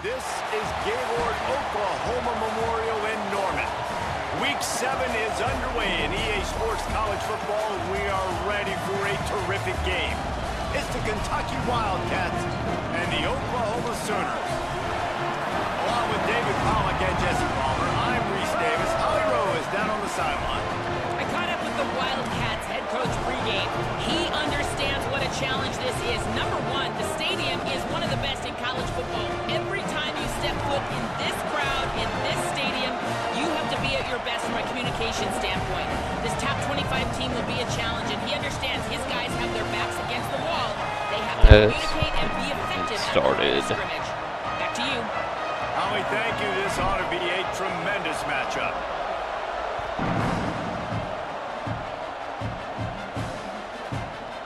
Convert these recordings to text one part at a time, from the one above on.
This is Gaylord Oklahoma Memorial in Norman. Week 7 is underway in EA Sports College Football, and we are ready for a terrific game. It's the Kentucky Wildcats and the Oklahoma Sooners. Along with David Pollack and Jesse Palmer, I'm Reese Davis. Holly Rowe is down on the sideline. I caught up with the Wildcats head coach pregame. He understands what a challenge this is. Number one, the stadium is one of the best in college football. Every time you step foot in this crowd, in this stadium, you have to be at your best from a communication standpoint. This top 25 team will be a challenge, and he understands his guys have their backs against the wall. They have to communicate and be effective at the line of scrimmage. Back to you. Holly, thank you. This ought to be a tremendous matchup.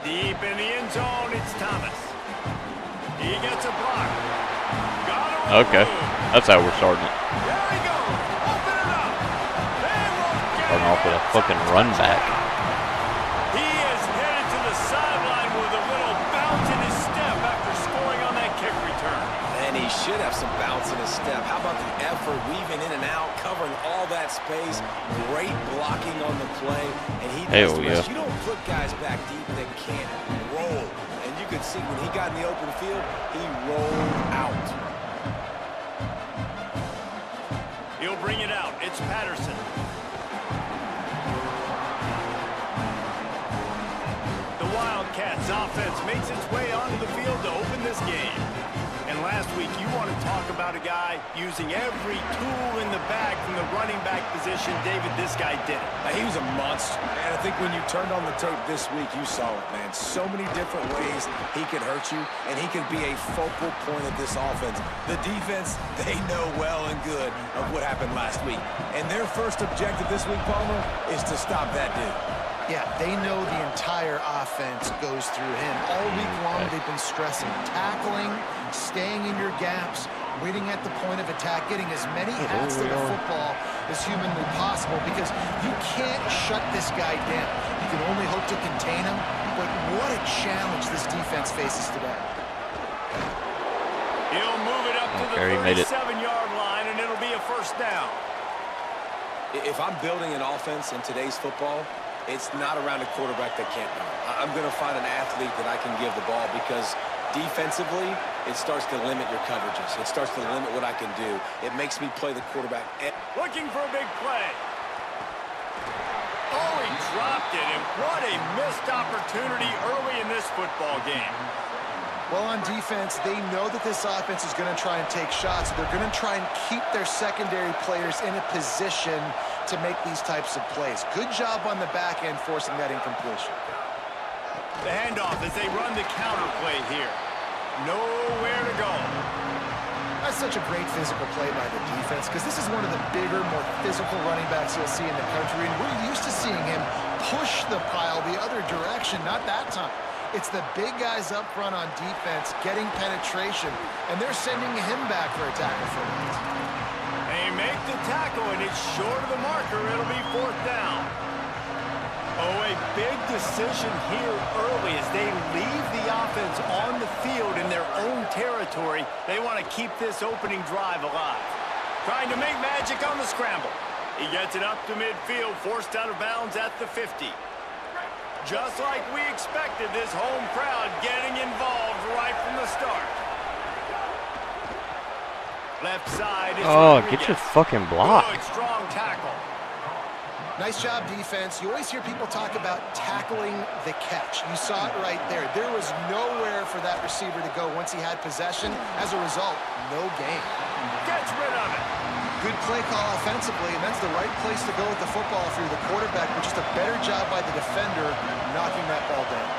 Deep in the end zone, it's Thomas. He gets a block. Okay, that's how we're starting it. There he goes. Open it up. Starting off with a fucking run back. He is headed to the sideline with a little bounce in his step after scoring on that kick return. And he should have some bounce in his step. How about the effort, weaving in and out, covering all that space, great blocking on the play, and he does the rest. You don't put guys back deep that can't roll. And you could see when he got in the open field, he rolled out. He'll bring it out. It's Patterson. The Wildcats offense makes its way onto the field to open this game. And last week, you want to talk about a guy using every tool in the bag from the running back position. David, this guy did it. He was a monster. And I think when you turned on the tape this week, you saw it, man. So many different ways he could hurt you, and he could be a focal point of this offense. The defense, they know well and good of what happened last week. And their first objective this week, Palmer, is to stop that dude. Yeah, they know the entire offense goes through him. All week long, they've been stressing tackling, staying in your gaps, waiting at the point of attack, getting as many hats to the football as humanly possible, because you can't shut this guy down. You can only hope to contain him, but what a challenge this defense faces today. He'll move it up to the 37-yard line, and it'll be a first down. If I'm building an offense in today's football, it's not around a quarterback that can't run. I'm going to find an athlete that I can give the ball, because defensively, it starts to limit your coverages. It starts to limit what I can do. It makes me play the quarterback. Looking for a big play. Oh, he dropped it, and what a missed opportunity early in this football game. Well, on defense, they know that this offense is going to try and take shots. They're going to try and keep their secondary players in a position to make these types of plays. Good job on the back end forcing that incompletion. The handoff as they run the counter play here. Nowhere to go. That's such a great physical play by the defense, because this is one of the bigger, more physical running backs you'll see in the country, and we're used to seeing him push the pile the other direction. Not that time. It's the big guys up front on defense getting penetration, and they're sending him back for a tackle for it. They make the tackle, and it's short of the marker. It'll be fourth down. Oh, a big decision here early as they leave the offense on the field in their own territory. They want to keep this opening drive alive. Trying to make magic on the scramble. He gets it up to midfield, forced out of bounds at the 50. Just like we expected, this home crowd getting involved right from the start. Left side is Rodriguez. Get your fucking block. Good, strong tackle. Nice job, defense. You always hear people talk about tackling the catch. You saw it right there. There was nowhere for that receiver to go once he had possession. As a result, no gain. Gets rid of it. Good play call offensively, and that's the right place to go with the football if you're the quarterback, but just a better job by the defender knocking that ball down.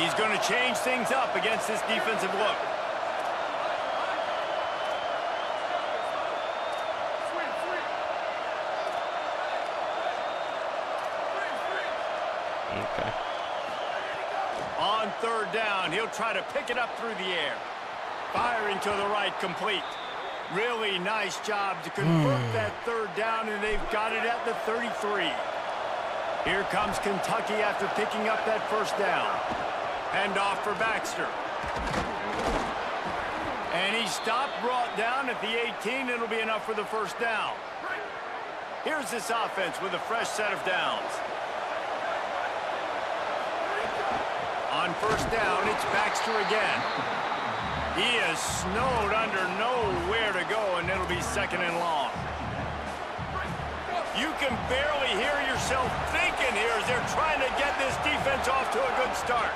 He's going to change things up against this defensive look. Okay. On third down, he'll try to pick it up through the air. Firing to the right, complete. Really nice job to convert that third down, and they've got it at the 33. Here comes Kentucky after picking up that first down. Hand off for Baxter. And he stopped, brought down at the 18. It'll be enough for the first down. Here's this offense with a fresh set of downs. On first down, it's Baxter again. He is snowed under, nowhere to go, and it'll be second and long. You can barely hear yourself thinking here as they're trying to get this defense off to a good start.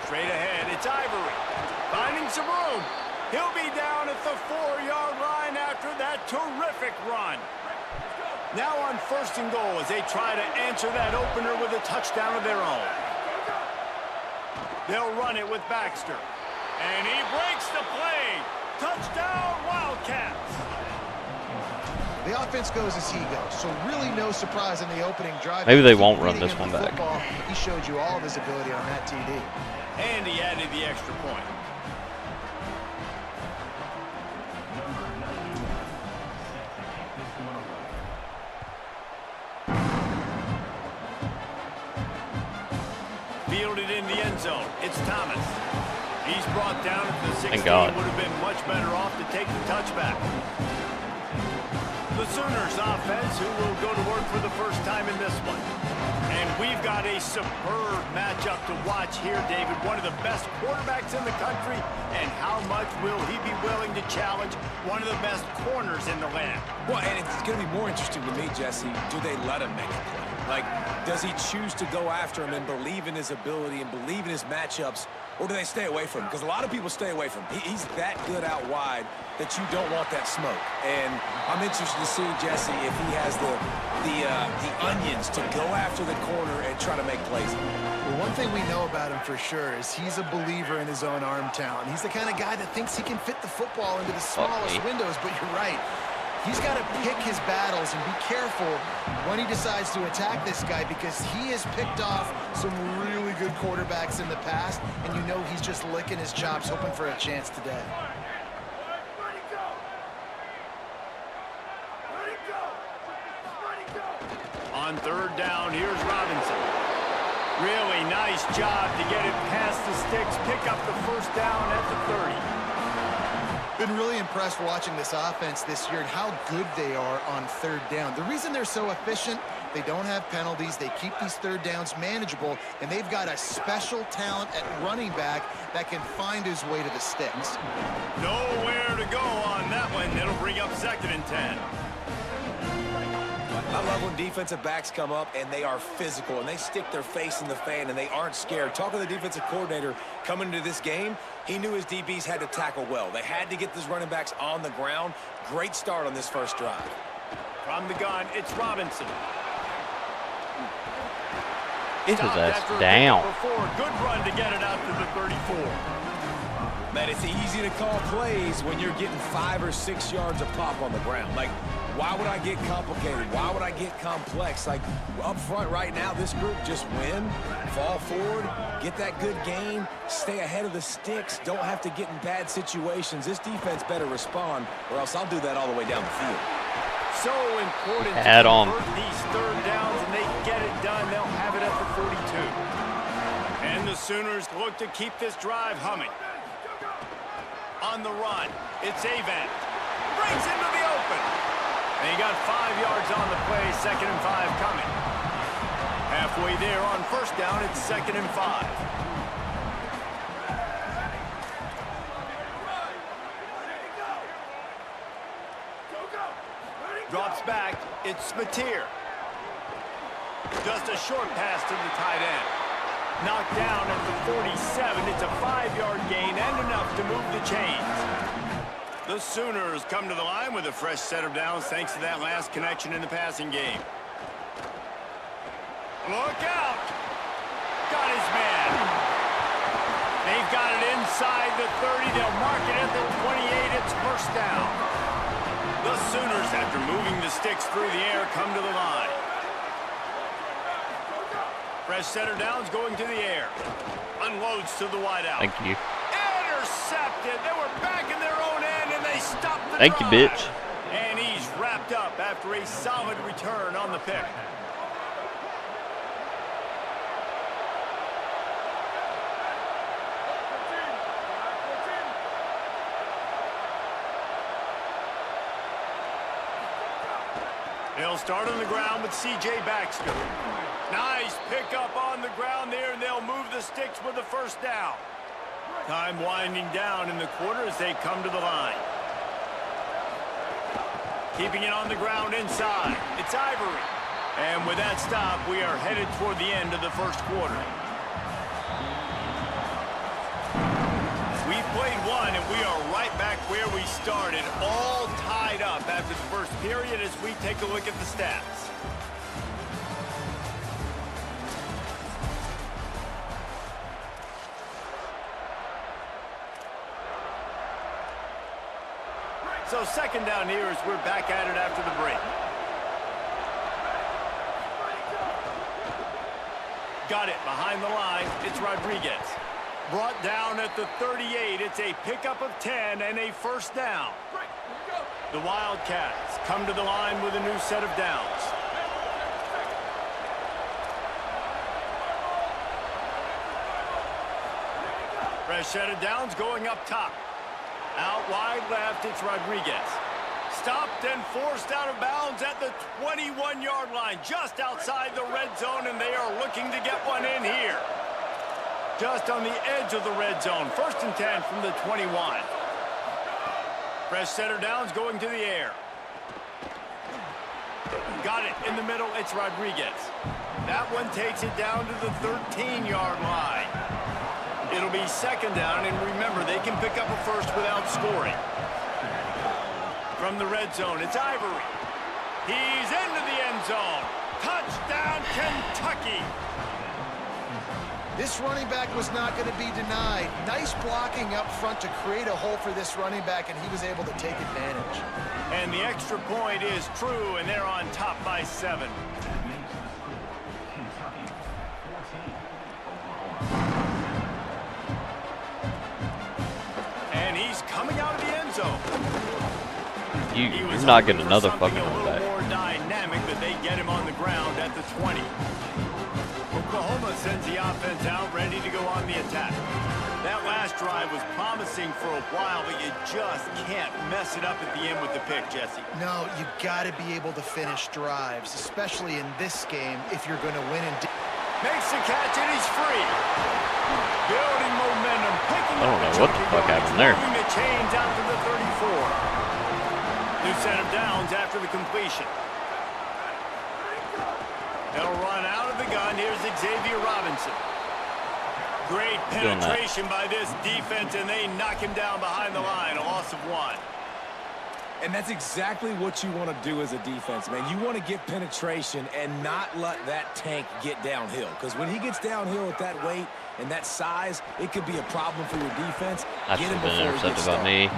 Straight ahead, it's Ivory. Finding some room. He'll be down at the 4-yard line after that terrific run. Now on first and goal as they try to answer that opener with a touchdown of their own. They'll run it with Baxter. And he breaks the play. Touchdown, Wildcats. The offense goes as he goes, so really no surprise in the opening drive. Maybe they won't run this one back. He showed you all of his ability on that TD. And he added the extra point. Fielded in the end zone. It's Thomas. He's brought down at the 16. Thank God. Would have been much better off to take the touchback. The Sooners offense, who will go to work for the first time in this one. And we've got a superb matchup to watch here, David. One of the best quarterbacks in the country. And how much will he be willing to challenge one of the best corners in the land? Well, and it's going to be more interesting to me, Jesse, do they let him make a play? Like, does he choose to go after him and believe in his ability and believe in his matchups, or do they stay away from him? Because a lot of people stay away from him. He's that good out wide that you don't want that smoke. And I'm interested to see, Jesse, if he has the onions to go after the corner and try to make plays. Well, one thing we know about him for sure is he's a believer in his own arm talent. He's the kind of guy that thinks he can fit the football into the smallest windows, but you're right. He's got to pick his battles and be careful when he decides to attack this guy, because he has picked off some really good quarterbacks in the past, and you know he's just licking his chops, hoping for a chance today. On third down, here's Robinson. Really nice job to get it past the sticks, pick up the first down at the 30. Been really impressed watching this offense this year and how good they are on third down. The reason they're so efficient, they don't have penalties, they keep these third downs manageable, and they've got a special talent at running back that can find his way to the sticks. Nowhere to go on that one. It'll bring up second and 10. I love when defensive backs come up and they are physical and they stick their face in the fan and they aren't scared. Talking to the defensive coordinator coming into this game, he knew his DBs had to tackle well. They had to get these running backs on the ground. Great start on this first drive. From the gun, it's Robinson. Get his ass down. Good run to get it out to the 34. Man, it's easy to call plays when you're getting 5 or 6 yards a pop on the ground. Like, why would I get complicated? Why would I get complex? Like, up front right now, this group just win, fall forward, get that good gain, stay ahead of the sticks, don't have to get in bad situations. This defense better respond, or else I'll do that all the way down the field. So important to convert these third downs, and they get it done. They'll have it at the 42. And the Sooners look to keep this drive humming. On the run, it's Avant. Brings into the open. And he got 5 yards on the play, 2nd and 5 coming. Halfway there on first down, it's 2nd and 5. Drops back, it's Mateer. Just a short pass to the tight end. Knocked down at the 47. It's a 5-yard gain and enough to move the chains. The Sooners come to the line with a fresh set of downs thanks to that last connection in the passing game. Look out! Got his man. They've got it inside the 30. They'll mark it at the 28. It's first down. The Sooners, after moving the sticks through the air, come to the line. Fresh set of downs going to the air. Unloads to the wideout. Thank you. Intercepted. They were back in their own end, and they stopped the Thank you, drive. bitch. And he's wrapped up after a solid return on the pick. They'll start on the ground with C.J. Baxter. Nice pickup on the ground there, and they'll move the sticks with the first down. Time winding down in the quarter as they come to the line. Keeping it on the ground inside. It's Ivory. And with that stop, we are headed toward the end of the first quarter. We've played one, and we are right back where we started, all tied up after the first period as we take a look at the stats. So second down here as we're back at it after the break. Got it behind the line. It's Rodriguez. Brought down at the 38. It's a pickup of 10 and a first down. The Wildcats come to the line with a new set of downs. Fresh set of downs going up top. Out wide left, it's Rodriguez. Stopped and forced out of bounds at the 21-yard line, just outside the red zone, and they are looking to get one in here. Just on the edge of the red zone. First and 10 from the 21. Fresh set of downs going to the air. Got it in the middle, it's Rodriguez. That one takes it down to the 13-yard line. It'll be second down, and remember, they can pick up a first without scoring. From the red zone, it's Ivory. He's into the end zone. Touchdown, Kentucky. This running back was not going to be denied. Nice blocking up front to create a hole for this running back, and he was able to take advantage. And the extra point is true, and they're on top by 7. Coming out of the end zone. You're not getting another fucking one back. A little more dynamic, but they get him on the ground at the 20. Oklahoma sends the offense out, ready to go on the attack. That last drive was promising for a while, but you just can't mess it up at the end with the pick, Jesse. No, you got to be able to finish drives, especially in this game if you're going to win. Makes the catch, and he's free. Building momentum, picking I don't know what the fuck happened there. Moving the chains out to the 34. New set of downs after the completion. They'll run out of the gun. Here's Xavier Robinson. Great penetration by this defense, and they knock him down behind the line. A loss of 1. And that's exactly what you want to do as a defense, man. You want to get penetration and not let that tank get downhill. Because when he gets downhill at that weight and that size, it could be a problem for your defense. I should have been intercepted by me.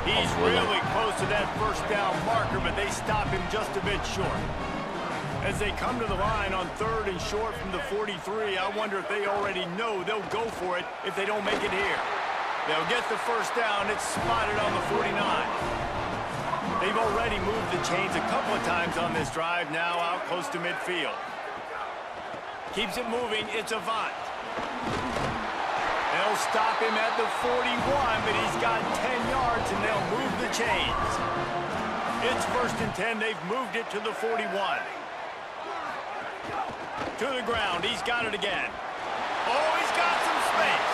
He's really close to that first down marker, but they stop him just a bit short. As they come to the line on 3rd and short from the 43, I wonder if they already know they'll go for it if they don't make it here. They'll get the first down. It's spotted on the 49. They've already moved the chains a couple of times on this drive, now out close to midfield. Keeps it moving, it's Avant. They'll stop him at the 41, but he's got 10 yards, and they'll move the chains. It's 1st and 10, they've moved it to the 41. To the ground, he's got it again. Oh, he's got some space.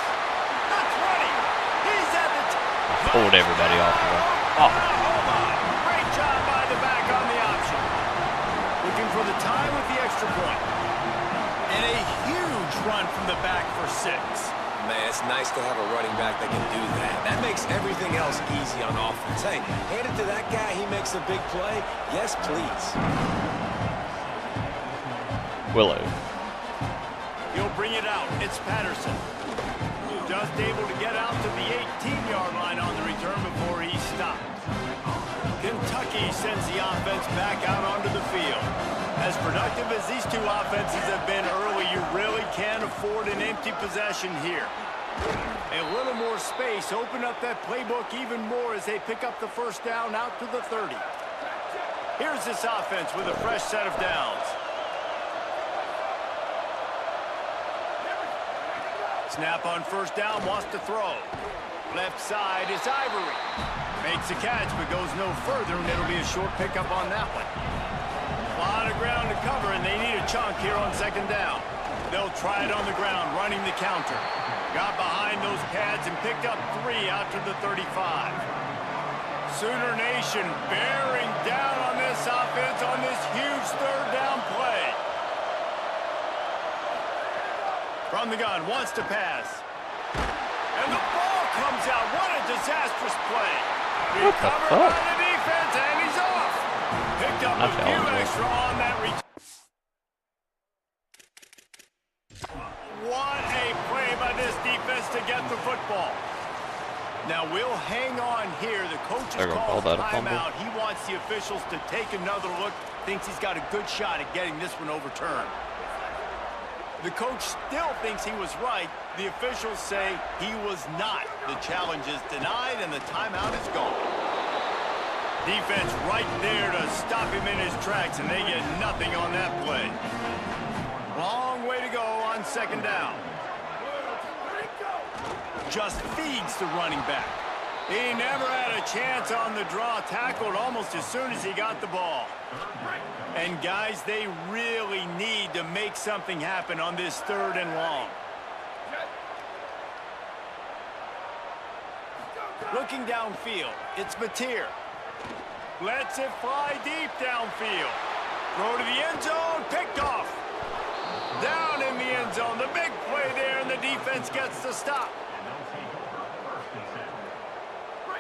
The 20, he's at the pulled everybody off of him. Oh. Great job by the back on the option. Looking for the time with the extra point. And a huge run from the back for 6. Man, it's nice to have a running back that can do that. That makes everything else easy on offense. Hey, hand it to that guy, he makes a big play. Yes, please. Willow. He'll bring it out. It's Patterson. Just able to get out to the 18-yard line on the return before he stopped. Kentucky sends the offense back out onto the field. As productive as these two offenses have been early, you really can't afford an empty possession here. A little more space, open up that playbook even more as they pick up the first down out to the 30. Here's this offense with a fresh set of downs. Snap on first down, wants to throw. Left side is Ivory. Makes a catch, but goes no further, and it'll be a short pickup on that one. A lot of ground to cover, and they need a chunk here on second down. They'll try it on the ground, running the counter. Got behind those pads and picked up 3 out to the 35. Sooner Nation bearing down on this offense on this huge third down play. From the gun, wants to pass. And the ball comes out. What a disastrous play. Recovered by the defense, and he's off. Picked up a few extra on that return. What a play by this defense to get the football. Now we'll hang on here. The coach has called a timeout. He wants the officials to take another look. Thinks he's got a good shot at getting this one overturned. The coach still thinks he was right. The officials say he was not. The challenge is denied and the timeout is gone. Defense right there to stop him in his tracks, and they get nothing on that play. Long way to go on second down. Just feeds the running back. He never had a chance on the draw, tackled almost as soon as he got the ball. And guys, they really need to make something happen on this 3rd and long. Looking downfield, it's Mateer. Lets it fly deep downfield. Throw to the end zone, picked off. Down in the end zone, the big play there, and the defense gets the stop.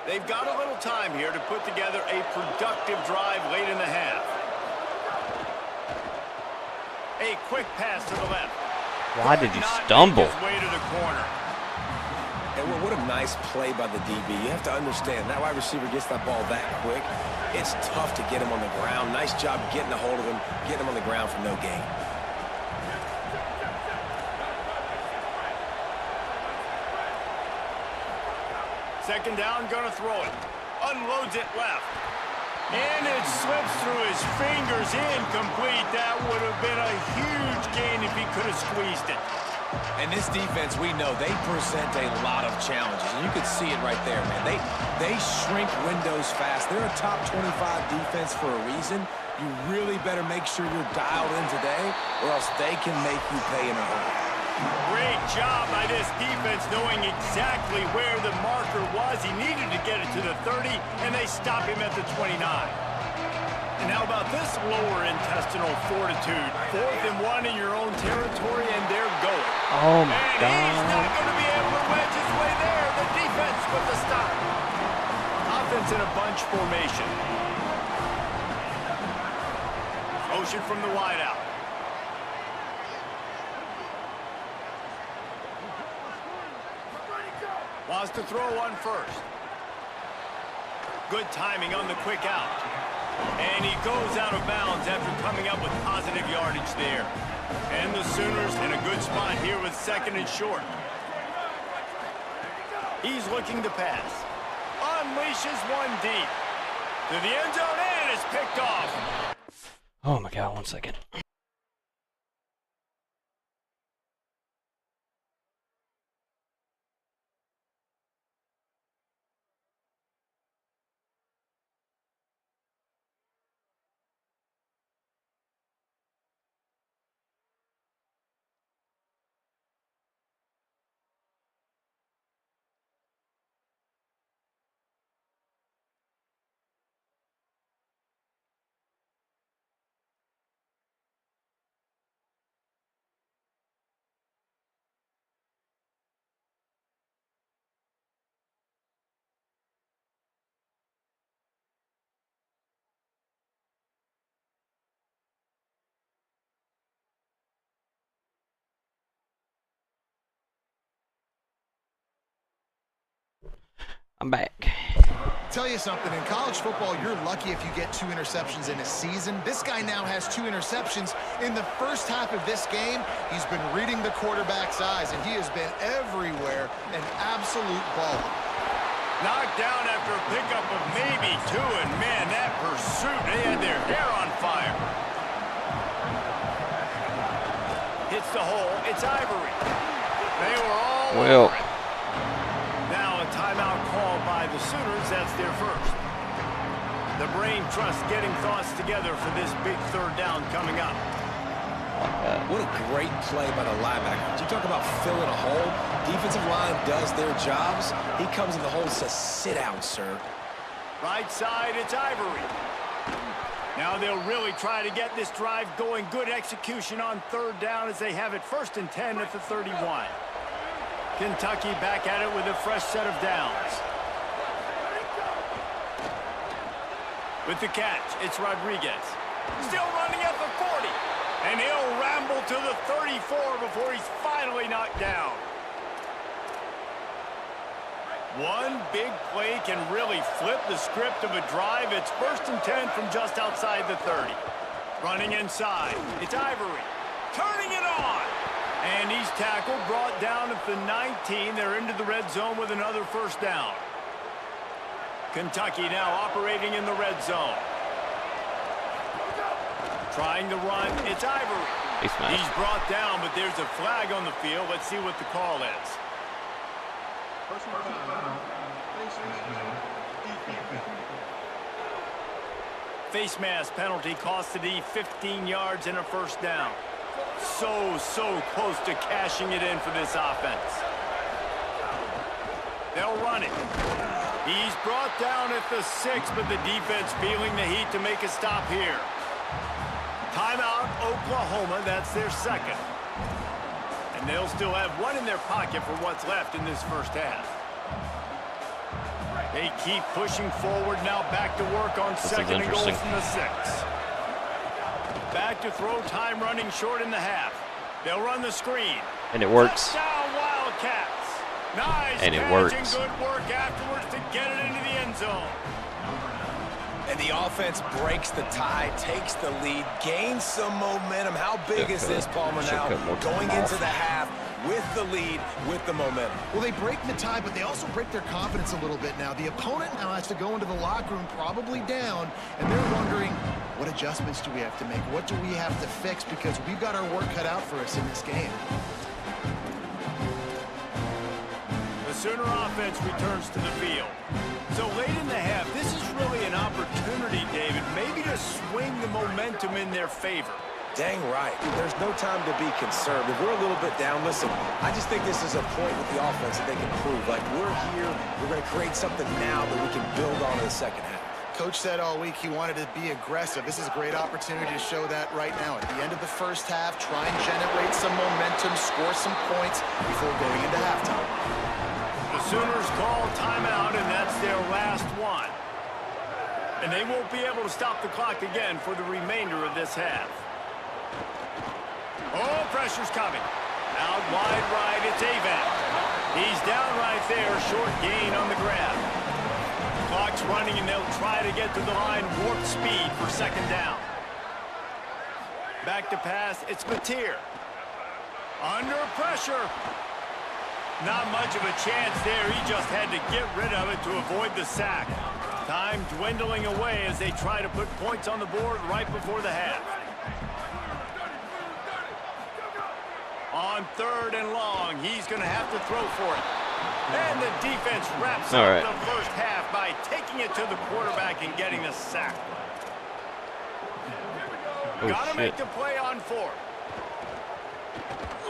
They've got a little time here to put together a productive drive late in the half. A quick pass to the left. Why did you stumble? His way to the corner. And what a nice play by the DB. You have to understand, that wide receiver gets that ball that quick. It's tough to get him on the ground. Nice job getting a hold of him, getting him on the ground for no gain. Second down, gonna throw it. Unloads it left. And it slips through his fingers, incomplete. That would have been a huge gain if he could have squeezed it. And this defense, we know, they present a lot of challenges. And you can see it right there, man. They shrink windows fast. They're a top 25 defense for a reason. You really better make sure you're dialed in today, or else they can make you pay in a hurry. Great job by this defense knowing exactly where the marker was. He needed to get it to the 30, and they stop him at the 29. And how about this lower intestinal fortitude? 4th and 1 in your own territory, and they're going. Oh, my God. And he's not going to be able to wedge his way there. The defense with the stop. Offense in a bunch formation. Motion from the wideout. Wants to throw one first. Good timing on the quick out. And he goes out of bounds after coming up with positive yardage there. And the Sooners in a good spot here with 2nd and short. He's looking to pass. Unleashes one deep. To the end zone, and it's picked off. Oh my God, 1 second. I'm back. Tell you something, in college football, you're lucky if you get 2 interceptions in a season. This guy now has 2 interceptions. In the first half of this game, he's been reading the quarterback's eyes, and he has been everywhere, an absolute baller. Knocked down after a pickup of maybe 2, and man, that pursuit, they had their hair on fire. Hits the hole, it's Ivory. They were all over it. Now a timeout called by the Sooners, that's their first. The brain trust getting thoughts together for this big third down coming up. What a great play by the linebacker. You talk about filling a hole. Defensive line does their jobs. He comes in the hole and says, sit down, sir. Right side, it's Ivory. Now they'll really try to get this drive going. Good execution on third down as they have it 1st and 10 at the 31. Kentucky back at it with a fresh set of downs. With the catch, it's Rodriguez. Still running at the 40. And he'll ramble to the 34 before he's finally knocked down. One big play can really flip the script of a drive. It's 1st and 10 from just outside the 30. Running inside, it's Ivory. Turning it on. And he's tackled, brought down at the 19. They're into the red zone with another 1st down. Kentucky now operating in the red zone. Trying to run, it's Ivory. He's brought down, but there's a flag on the field. Let's see what the call is. Face mask penalty cost the D 15 yards and a 1st down. So close to cashing it in for this offense. They'll run it. He's brought down at the 6, but the defense feeling the heat to make a stop here. Timeout, Oklahoma. That's their 2nd. And they'll still have one in their pocket for what's left in this 1st half. They keep pushing forward now, back to work on 2nd and goal from the 6. Back to throw, time running short in the half. They'll run the screen. And it works. Touchdown, Wildcats. Nice and it catch works. And good work afterwards to get it into the end zone. And the offense breaks the tie, takes the lead, gains some momentum. How big is this, Palmer, now? Going into the half with the lead, with the momentum. Well, they break the tie, but they also break their confidence a little bit now. The opponent now has to go into the locker room probably down, and they're wondering, what adjustments do we have to make? What do we have to fix? Because we've got our work cut out for us in this game. The Sooner offense returns to the field. So late in the half, this is really an opportunity, David, maybe to swing the momentum in their favor. Dang right. There's no time to be concerned. If we're a little bit down, listen, I just think this is a point with the offense that they can prove. Like, we're here, we're going to create something now that we can build on in the 2nd half. Coach said all week he wanted to be aggressive. This is a great opportunity to show that right now. At the end of the 1st half, try and generate some momentum, score some points before going into halftime. The Sooners call timeout, and that's their last one. And they won't be able to stop the clock again for the remainder of this half. Oh, pressure's coming. Out wide right, it's Avac. He's down right there, short gain on the grab. Clock's running, and they'll try to get to the line, warp speed for 2nd down. Back to pass, it's Mateer. Under pressure. Not much of a chance there. He just had to get rid of it to avoid the sack. Time dwindling away as they try to put points on the board right before the half. On 3rd and long, he's going to have to throw for it. And the defense wraps up the 1st half by taking it to the quarterback and getting the sack. Got to make the play on 4th.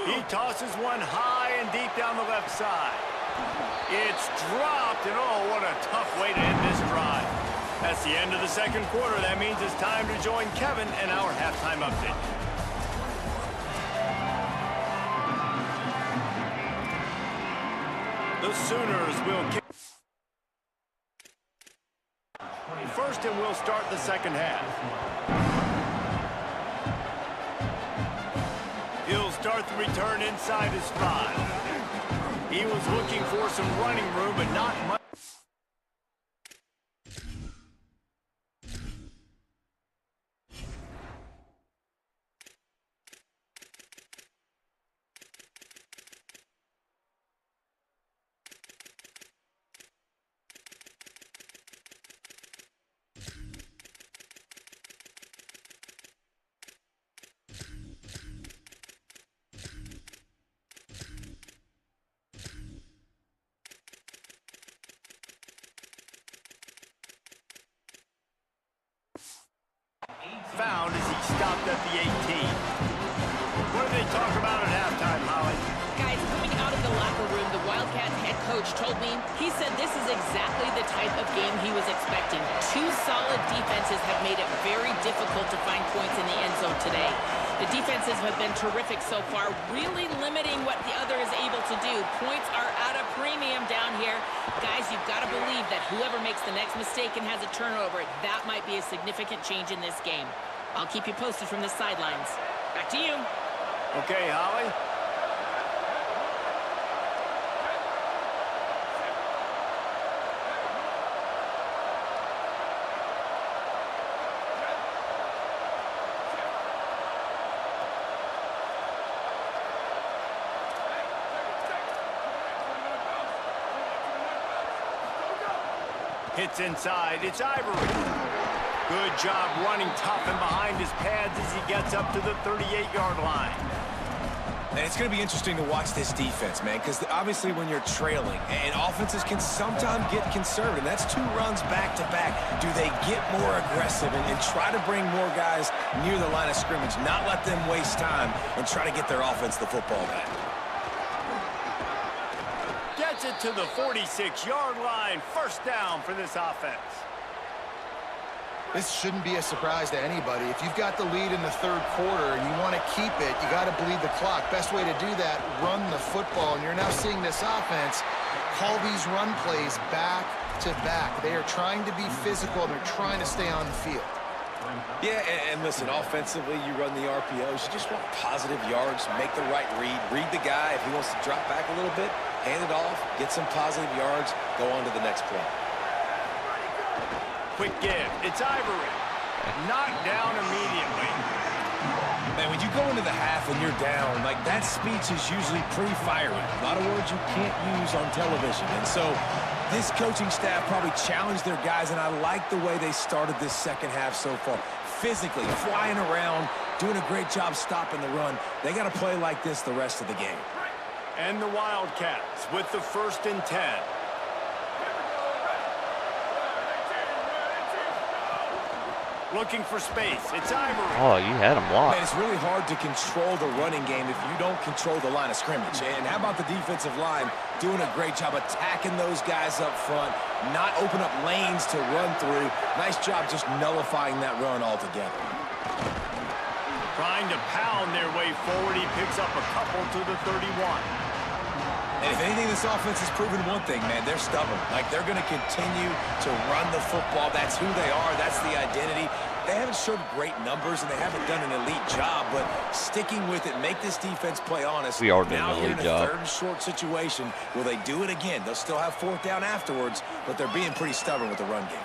He tosses one high and deep down the left side. It's dropped, and oh, what a tough way to end this drive. That's the end of the 2nd quarter. That means it's time to join Kevin in our halftime update. The Sooners will kick. 1st, and we'll start the 2nd half. He'll start the return inside his 5. He was looking for some running room, but not much. found as he stopped at the 18. What did they talk about at halftime, Holly? Guys, coming out of the locker room, the Wildcats head coach told me, he said this is exactly the type of game he was expecting. Two solid defenses have made it very difficult to find points in the end zone today. The defenses have been terrific so far, really limiting what the other is able to do. Points are at a premium down here. Guys, you've got to believe that whoever makes the next mistake and has a turnover, that might be a significant change in this game. I'll keep you posted from the sidelines. Back to you. Okay, Holly. Hits inside, it's Ivory. Good job running tough and behind his pads as he gets up to the 38-yard line. And it's going to be interesting to watch this defense, man, because obviously when you're trailing, and offenses can sometimes get conservative. That's 2 runs back-to-back. Do they get more aggressive and try to bring more guys near the line of scrimmage, not let them waste time, and try to get their offense the football back? Gets it to the 46-yard line. First down for this offense. This shouldn't be a surprise to anybody. If you've got the lead in the third quarter and you want to keep it, you got to bleed the clock. Best way to do that, run the football. And you're now seeing this offense call these run plays back to back. They are trying to be physical, and they're trying to stay on the field. Yeah, and listen, offensively, you run the RPOs. You just want positive yards, make the right read the guy. If he wants to drop back a little bit, hand it off, get some positive yards, go on to the next play. Quick give. It's Ivory. Knocked down immediately. Man, when you go into the half and you're down, like, that speech is usually pretty fiery. A lot of words you can't use on television. And so this coaching staff probably challenged their guys, and I like the way they started this second half so far. Physically, flying around, doing a great job stopping the run. They got to play like this the rest of the game. And the Wildcats with the 1st and 10. Looking for space. It's Ivory. Oh, you had him Man, locked. it's really hard to control the running game if you don't control the line of scrimmage. And how about the defensive line doing a great job attacking those guys up front, not open up lanes to run through. Nice job just nullifying that run altogether. Trying to pound their way forward. He picks up a couple to the 31. And if anything, this offense has proven one thing, man. They're stubborn. Like, they're going to continue to run the football. That's who they are. That's the identity. They haven't showed great numbers, and they haven't done an elite job, but sticking with it, make this defense play honest. We are doing now an elite in a job. 3rd and short situation, will they do it again? They'll still have 4th down afterwards, but they're being pretty stubborn with the run game.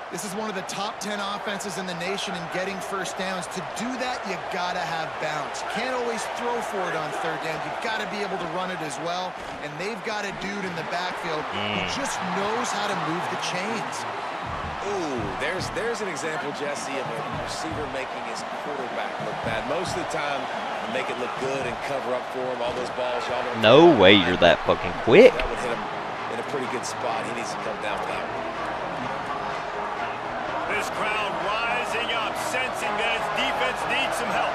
This is one of the top 10 offenses in the nation in getting first downs. To do that, you gotta have bounce. You can't always throw for it on 3rd down. You've got to be able to run it as well. And they've got a dude in the backfield who just knows how to move the chains. Ooh, there's an example, Jesse, of a receiver making his quarterback look bad. Most of the time, they make it look good and cover up for him. All those balls, y'all don't. No way you're that fucking quick. That would hit him in a pretty good spot. He needs to come down with that one. This crowd rising up, sensing that its defense needs some help.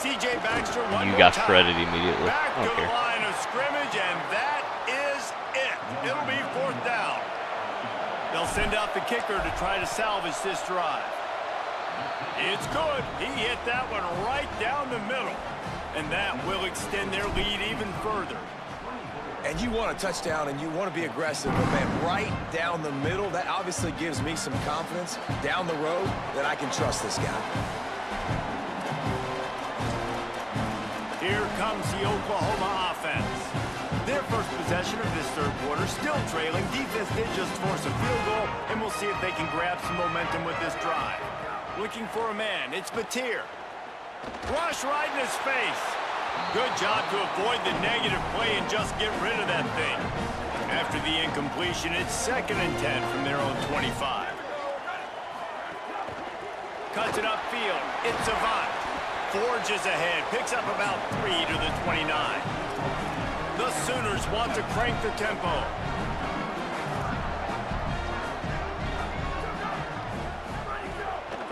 C.J. Baxter, one You more got time. shredded immediately. Back I to don't the care. line of scrimmage, and that is it. It'll be 4th down. They'll send out the kicker to try to salvage this drive. It's good. He hit that one right down the middle, and that will extend their lead even further. And you want a touchdown and you want to be aggressive, but man, right down the middle, that obviously gives me some confidence down the road that I can trust this guy. Here comes the Oklahoma offense. Their first possession of this 3rd quarter, still trailing. Defense did just force a field goal, and we'll see if they can grab some momentum with this drive. Looking for a man, it's Batir. Rush right in his face. Good job to avoid the negative play and just get rid of that thing. After the incompletion, it's 2nd and 10 from their own 25. Cuts it upfield. It's Avant. Forges ahead. Picks up about 3 to the 29. The Sooners want to crank the tempo.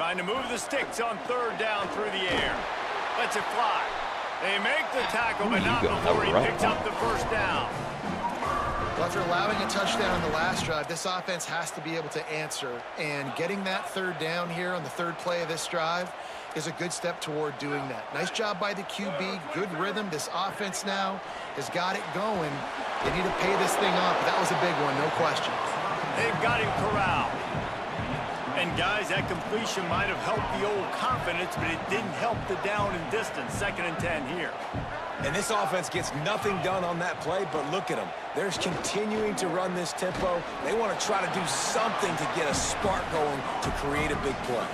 Trying to move the sticks on third down through the air. Lets it fly. They make the tackle, but not before he picks up the first down. Well, after allowing a touchdown on the last drive, this offense has to be able to answer. And getting that third down here on the third play of this drive is a good step toward doing that. Nice job by the QB. Good rhythm. This offense now has got it going. They need to pay this thing off. But that was a big one, no question. They've got him corralled. And, guys, that completion might have helped the old confidence, but it didn't help the down and distance. 2nd and 10 here. And this offense gets nothing done on that play, but look at them. They're continuing to run this tempo. They want to try to do something to get a spark going to create a big play.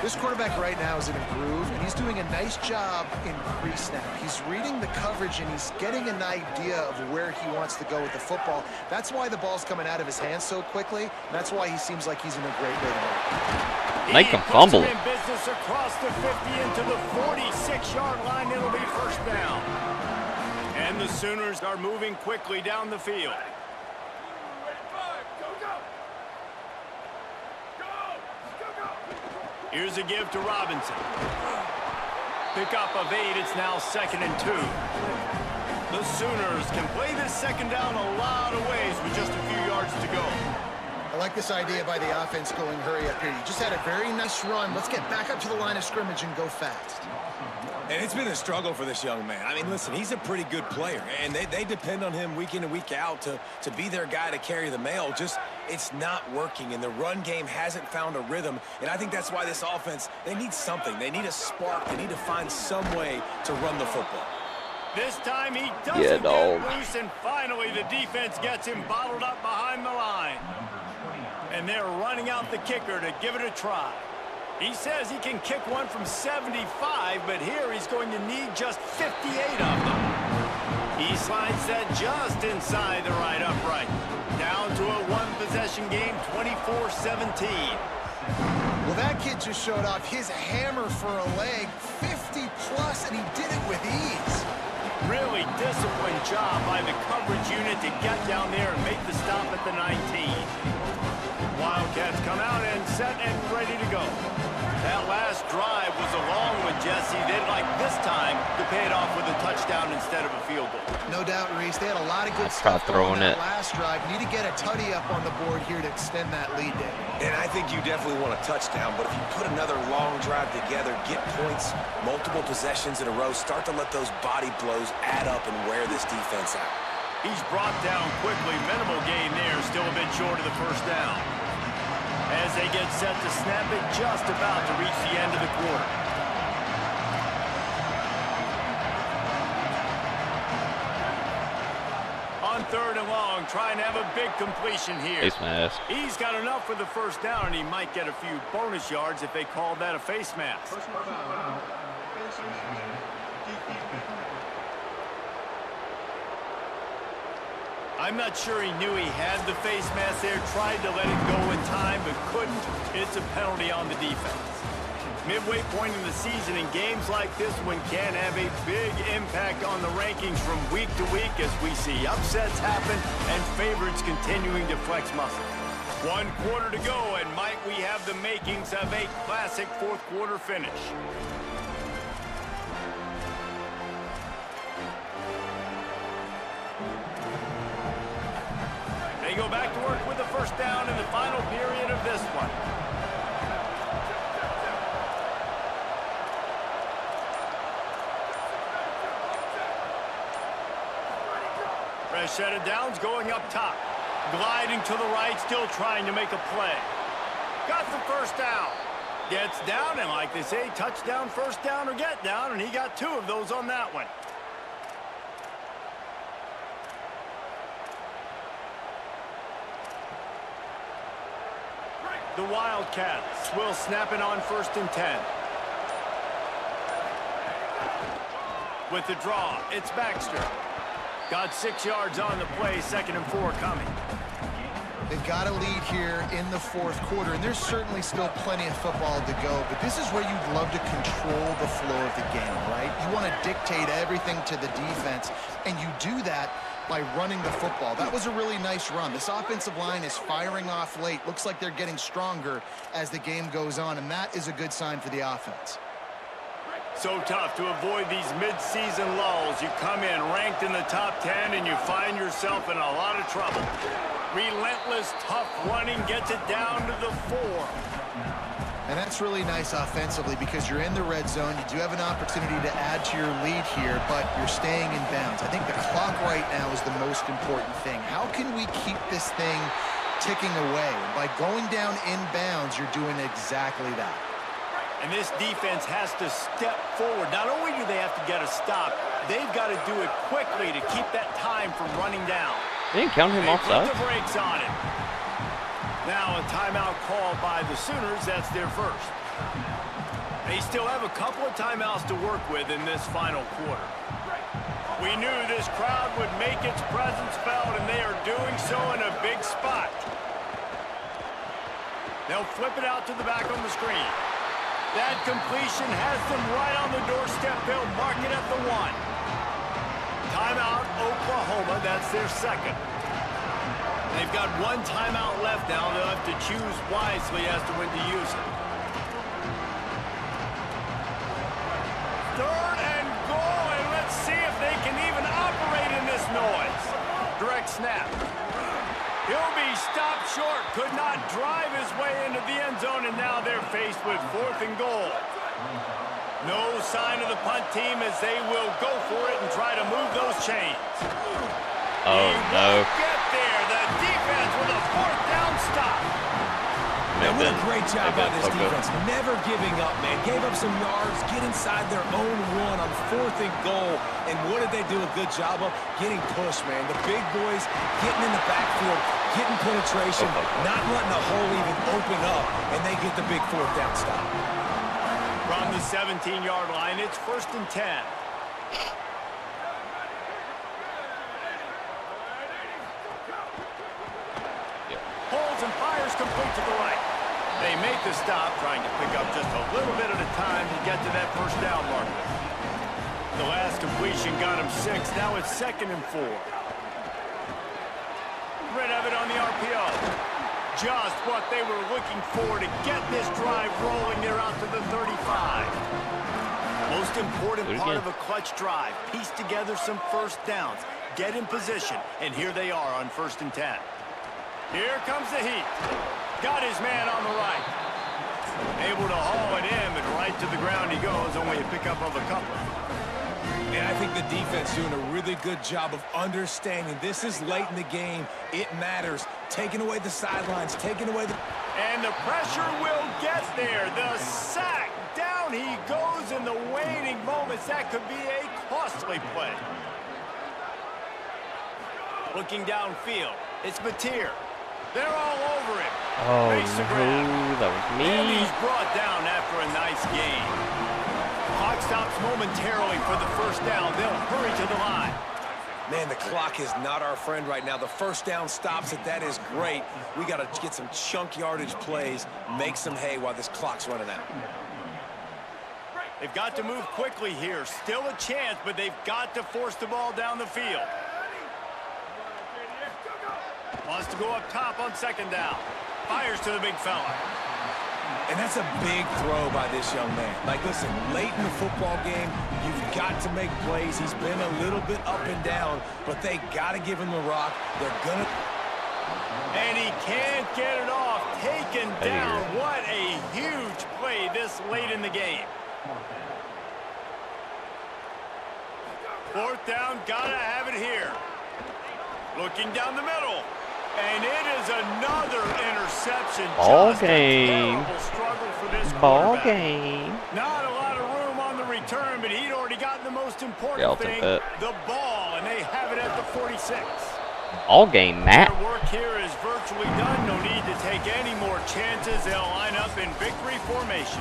This quarterback right now is in a groove, and he's doing a nice job in pre-snap. He's reading the coverage, and he's getting an idea of where he wants to go with the football. That's why the ball's coming out of his hands so quickly, and that's why he seems like he's in a great rhythm. Make him fumble it. In business across the 50 into the 46-yard line. It'll be first down. And the Sooners are moving quickly down the field. Here's a give to Robinson. Pickup of 8. It's now 2nd and 2. The Sooners can play this second down a lot of ways with just a few yards to go. I like this idea by the offense going hurry up here. You just had a very nice run. Let's get back up to the line of scrimmage and go fast. And it's been a struggle for this young man. I mean, listen, he's a pretty good player, and they depend on him week in and week out to be their guy to carry the mail. Just, it's not working, and the run game hasn't found a rhythm, and I think that's why this offense, they need something. They need a spark. They need to find some way to run the football. This time he doesn't get loose, and finally the defense gets him bottled up behind the line. And they're running out the kicker to give it a try. He says he can kick one from 75, but here he's going to need just 58 of them. He slides that just inside the right upright. Down to a one-possession game, 24-17. Well, that kid just showed off his hammer for a leg, 50-plus, and he did it with ease. Really disciplined job by the coverage unit to get down there and make the stop at the 19. Wildcats come out and set and ready to go. That last drive was a long one, Jesse. They'd like this time to pay it off with a touchdown instead of a field goal. No doubt, Reese. They had a lot of good stuff throwing on that it. last drive. Need to get a tutty up on the board here to extend that lead down. And I think you definitely want a touchdown, but if you put another long drive together, get points, multiple possessions in a row, start to let those body blows add up and wear this defense out. He's brought down quickly. Minimal gain there, still a bit short of the first down. As they get set to snap it, just about to reach the end of the quarter. On 3rd and long, trying to have a big completion here. Face mask. He's got enough for the first down, and he might get a few bonus yards if they call that a face mask. I'm not sure he knew he had the face mask there, tried to let it go in time, but couldn't. It's a penalty on the defense. Midway point in the season, and games like this one can have a big impact on the rankings from week to week as we see upsets happen and favorites continuing to flex muscle. 1 quarter to go, and might we have the makings of a classic fourth quarter finish. They go back to work with the first down in the final period of this one. Fresh set of downs going up top. Gliding to the right, still trying to make a play. Got the first down. Gets down, and like they say, touchdown, first down, or get down, and he got 2 of those on that one. The Wildcats will snap it on 1st and 10. With the draw, it's Baxter. Got 6 yards on the play, 2nd and 4 coming. They've got a lead here in the fourth quarter, and there's certainly still plenty of football to go, but this is where you'd love to control the flow of the game, right? You want to dictate everything to the defense, and you do that by running the football. That was a really nice run. This offensive line is firing off late. Looks like they're getting stronger as the game goes on, and that is a good sign for the offense. So tough to avoid these mid-season lulls. You come in ranked in the top 10 and you find yourself in a lot of trouble. Relentless, tough running gets it down to the 4. And that's really nice offensively because you're in the red zone. You do have an opportunity to add to your lead here, but you're staying in bounds. I think the clock right now is the most important thing. How can we keep this thing ticking away? By going down in bounds, you're doing exactly that. And this defense has to step forward. Not only do they have to get a stop, they've got to do it quickly to keep that time from running down. They didn't count him offside. Put the brakes on it. Now a timeout called by the Sooners. That's their first. They still have a couple of timeouts to work with in this final quarter. We knew this crowd would make its presence felt, and they are doing so in a big spot. They'll flip it out to the back on the screen. That completion has them right on the doorstep. They'll mark it at the 1. Timeout, Oklahoma. That's their second. They've got one timeout left now. They'll have to choose wisely as to when to use it. 3rd and goal, and let's see if they can even operate in this noise. Direct snap. He'll be stopped short. Could not drive his way into the end zone, and now they're faced with 4th and goal. No sign of the punt team as they will go for it and try to move those chains. Oh, no. Get there. The defense with a 4th down stop. Man, what a great job by this defense. Never giving up, man. Gave up some yards, get inside their own 1 on 4th and goal. And what did they do a good job of? Getting pushed, man. The big boys getting in the backfield, getting penetration, not letting the hole even open up, and they get the big 4th down stop. From the 17-yard line, it's 1st and 10. Holds and fires complete to the right. They make the stop, trying to pick up just a little bit at a time to get to that 1st down marker. The last completion got him 6. Now it's 2nd and 4. Rid of it on the RPO. Just what they were looking for to get this drive rolling. They're out to the 35. Most important part of a clutch drive. Piece together some 1st downs. Get in position. And here they are on 1st and 10. Here comes the heat. Got his man on the right. Able to haul it in, and right to the ground he goes. Only a pickup of a couple. And I think the defense doing a really good job of understanding this is late in the game. It matters. Taking away the sidelines, taking away the... And the pressure will get there. The sack. Down he goes in the waning moments. That could be a costly play. Looking downfield. It's Mateer. They're all over him. Oh, Makes the grab. no, that was me. And he's brought down after a nice gain. Clock stops momentarily for the 1st down. They'll hurry to the line. Man, the clock is not our friend right now. The 1st down stops it. That is great. We got to get some chunk yardage plays, make some hay while this clock's running out. They've got to move quickly here. Still a chance, but they've got to force the ball down the field. Wants to go up top on 2nd down. Fires to the big fella. And that's a big throw by this young man. Like, listen, late in the football game, you've got to make plays. He's been a little bit up and down, but they got to give him the rock. They're going to... And he can't get it off. Taken down. What a huge play this late in the game. 4th down, got to have it here. Looking down the middle. And it is another interception. Ball Just game. A terrible struggle for this Ball quarterback. game. Not a lot of room on the return, but he'd already gotten the most important thing, the ball, and they have it at the 46. All game, Matt. Their work here is virtually done. No need to take any more chances. They'll line up in victory formation.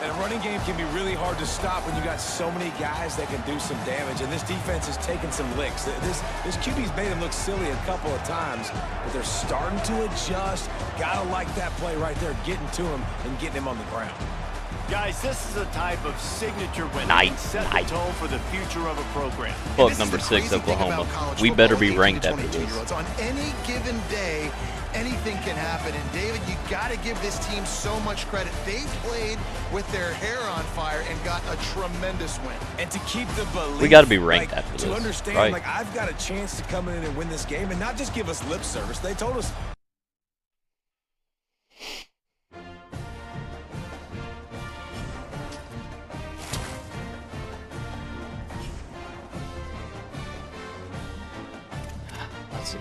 And a running game can be really hard to stop when you got so many guys that can do some damage. And this defense is taking some licks. This QB's made them look silly a couple of times, but they're starting to adjust. Gotta like that play right there, getting to him and getting him on the ground. Guys, this is a type of signature win that can set the tone for the future of a program. Fuck number 6, Oklahoma. We better be ranked after this. On any given day, anything can happen. And David, you got to give this team so much credit. They played with their hair on fire and got a tremendous win. And to keep the belief, We got to be ranked after this. To understand, right? like, I've got a chance to come in and win this game and not just give us lip service. They told us. Let's see.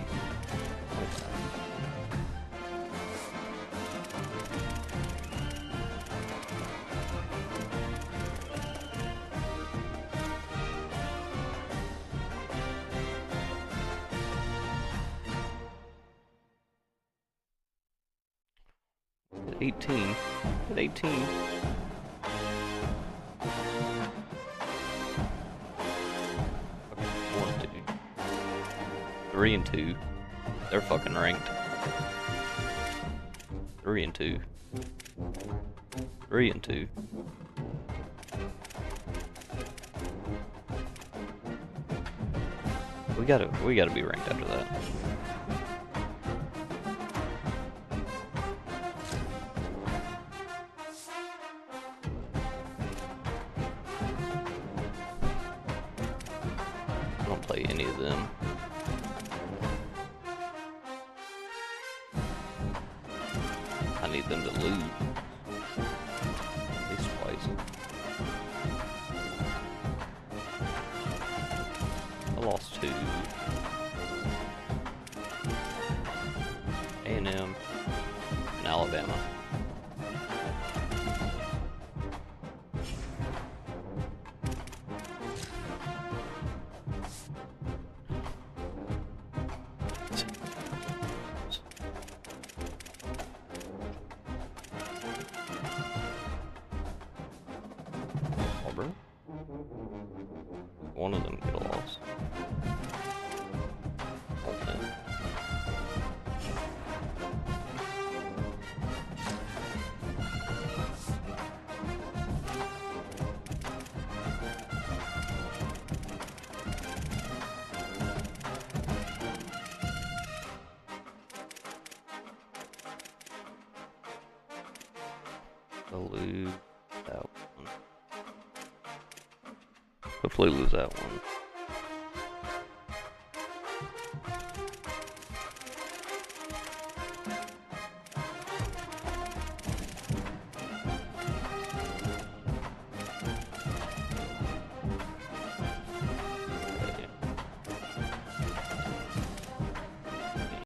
At 18. At 18. One, 2. 3 and 2. They're fucking ranked. 3 and 2. 3 and 2. We gotta be ranked after that. I don't play any of them. I need them to lose. At least twice. I lost to A&M and Alabama. Auburn? One of them get a loss. Okay. They'll lose that one. Hopefully lose that one.